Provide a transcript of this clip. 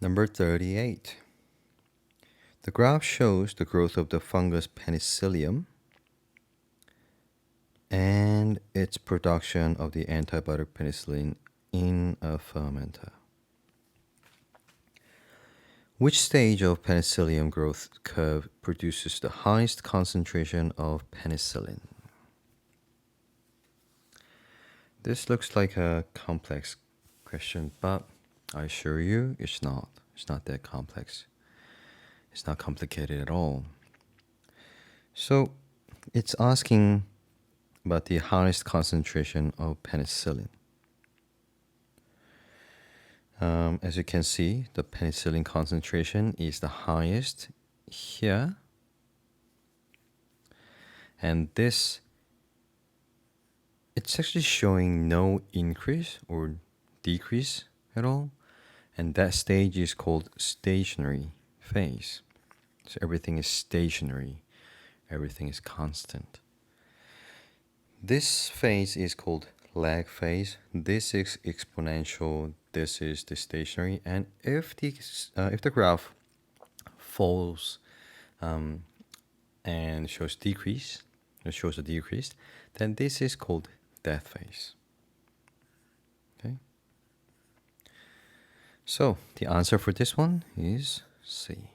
Number 38. The graph shows the growth of the fungus Penicillium and its production of the antibiotic penicillin in a fermenter. Which stage of Penicillium growth curve produces the highest concentration of penicillin? This looks like a complex question, but I assure you it's not. It's not that complex. It's not complicated at all. So it's asking about the highest concentration of penicillin. As you can see, the penicillin concentration is the highest here. And this, it's actually showing no increase or decrease at all. And that stage is called stationary phase. So everything is stationary. Everything is constant. This phase is called lag phase. This is exponential. This is the stationary. And if the graph falls and shows decrease, it shows a decrease, then this is called death phase. Okay. So the answer for this one is C.